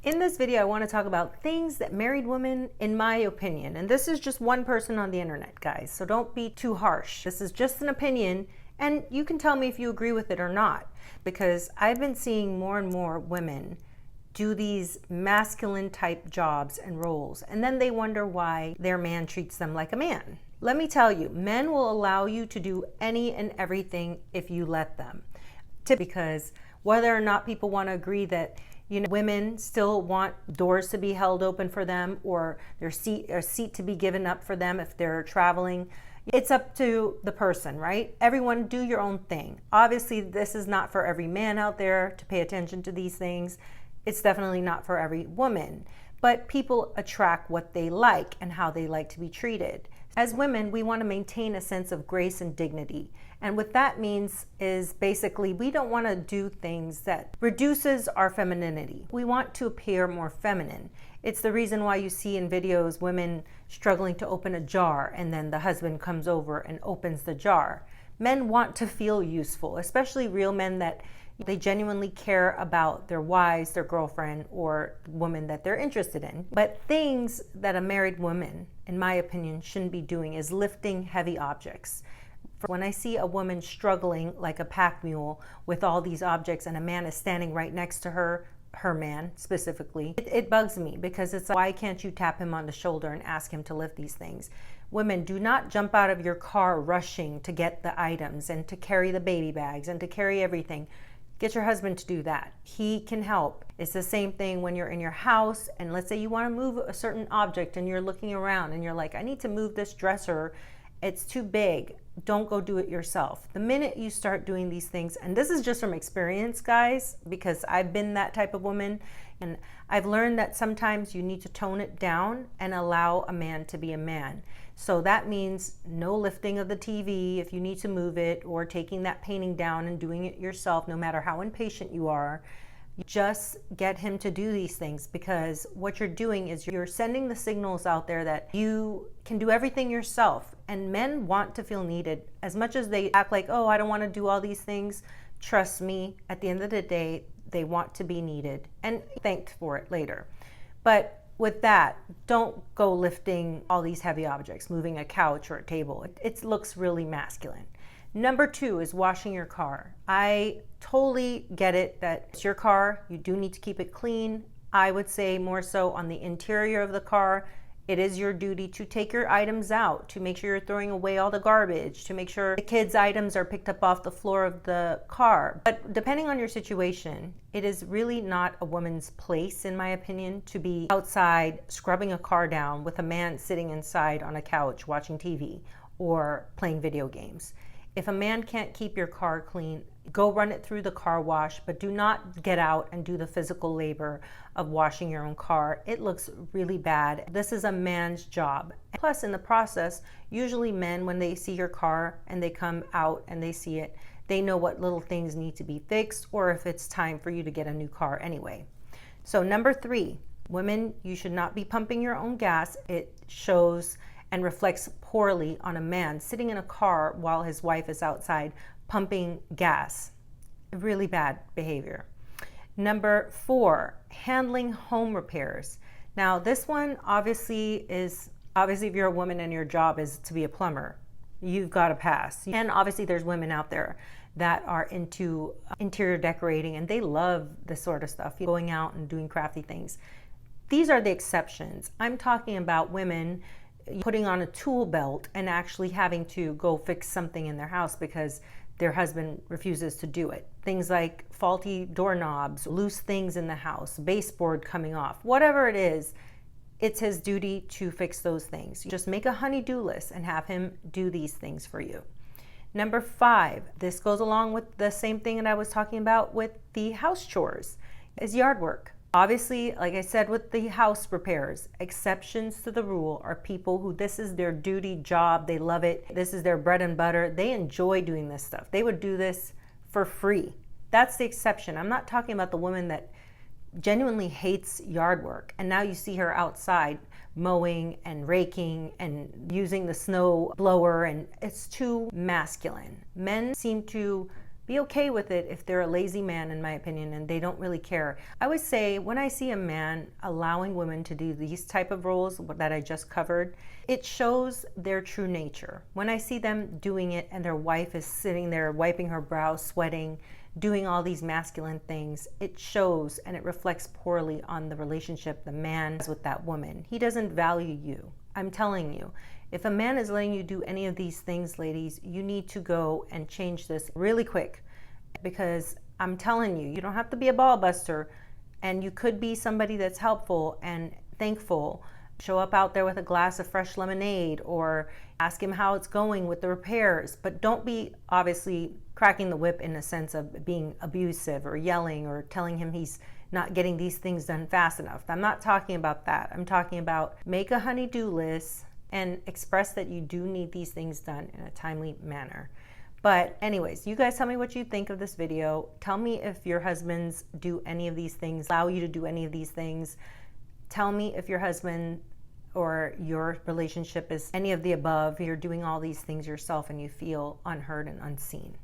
In this video, I want to talk about things that married women, in my opinion, and this is just one person on the internet, guys, so don't be too harsh. This is just an opinion, and you can tell me if you agree with it or not, because I've been seeing more and more women do these masculine type jobs and roles, and then they wonder why their man treats them like a man. Let me tell you, men will allow you to do any and everything if you let them. Because whether or not people want to agree that women still want doors to be held open for them or a seat to be given up for them if they're traveling. It's up to the person, right? Everyone do your own thing. Obviously, this is not for every man out there to pay attention to these things. It's definitely not for every woman. But people attract what they like and how they like to be treated. As women, we want to maintain a sense of grace and dignity. And what that means is basically we don't want to do things that reduces our femininity. We want to appear more feminine. It's the reason why you see in videos women struggling to open a jar and then the husband comes over and opens the jar. Men want to feel useful, especially real men that they genuinely care about their wives, their girlfriend, or woman that they're interested in. But things that a married woman, in my opinion, shouldn't be doing is lifting heavy objects. When I see a woman struggling like a pack mule with all these objects and a man is standing right next to her man specifically, it bugs me because it's like, why can't you tap him on the shoulder and ask him to lift these things? Women, do not jump out of your car rushing to get the items and to carry the baby bags and to carry everything. Get your husband to do that. He can help. It's the same thing when you're in your house and let's say you want to move a certain object and you're looking around and you're like, I need to move this dresser. It's too big. Don't go do it yourself. The minute you start doing these things, and this is just from experience, guys, because I've been that type of woman, and I've learned that sometimes you need to tone it down and allow a man to be a man. So that means no lifting of the TV if you need to move it, or taking that painting down and doing it yourself, no matter how impatient you are. Just get him to do these things, because what you're doing is you're sending the signals out there that you can do everything yourself. And men want to feel needed. As much as they act like, oh, I don't want to do all these things, trust me, at the end of the day, they want to be needed and thanked for it later. But with that, don't go lifting all these heavy objects, moving a couch or a table. It looks really masculine. Number 2 is washing your car. I totally get it that it's your car. You do need to keep it clean. I would say more so on the interior of the car. It is your duty to take your items out, to make sure you're throwing away all the garbage, to make sure the kids' items are picked up off the floor of the car. But depending on your situation, it is really not a woman's place, in my opinion, to be outside scrubbing a car down with a man sitting inside on a couch watching TV or playing video games. If a man can't keep your car clean, go run it through the car wash, but do not get out and do the physical labor of washing your own car. It looks really bad. This is a man's job. Plus, in the process, usually men, when they see your car and they come out and they see it, they know what little things need to be fixed or if it's time for you to get a new car anyway. So number 3, women, you should not be pumping your own gas. It shows and reflects poorly on a man sitting in a car while his wife is outside pumping gas. Really bad behavior. Number 4, handling home repairs. Now this one obviously if you're a woman and your job is to be a plumber, you've got to pass. And obviously there's women out there that are into interior decorating and they love this sort of stuff, going out and doing crafty things. These are the exceptions. I'm talking about women putting on a tool belt and actually having to go fix something in their house because their husband refuses to do it. Things like faulty doorknobs, loose things in the house, baseboard coming off, whatever it is, it's his duty to fix those things. You just make a honey-do list and have him do these things for you. Number 5, this goes along with the same thing that I was talking about with the house chores, is yard work. Obviously, like I said with the house repairs, exceptions to the rule are people who this is their duty job, they love it, this is their bread and butter, they enjoy doing this stuff. They would do this for free. That's the exception. I'm not talking about the woman that genuinely hates yard work and now you see her outside mowing and raking and using the snow blower, and it's too masculine. Men seem to Be okay with it if they're a lazy man, in my opinion, and they don't really care. I would say when I see a man allowing women to do these type of roles that I just covered, it shows their true nature. When I see them doing it and their wife is sitting there wiping her brow, sweating, doing all these masculine things, it shows and it reflects poorly on the relationship the man has with that woman. He doesn't value you. I'm telling you. If a man is letting you do any of these things, ladies, you need to go and change this really quick, because I'm telling you, you don't have to be a ball buster, and you could be somebody that's helpful and thankful. Show up out there with a glass of fresh lemonade, or ask him how it's going with the repairs, but don't be obviously cracking the whip in a sense of being abusive or yelling or telling him he's not getting these things done fast enough. I'm not talking about that. I'm talking about make a honey-do list and express that you do need these things done in a timely manner. But anyways, you guys tell me what you think of this video. Tell me if your husbands do any of these things, allow you to do any of these things. Tell me if your husband or your relationship is any of the above. You're doing all these things yourself and you feel unheard and unseen.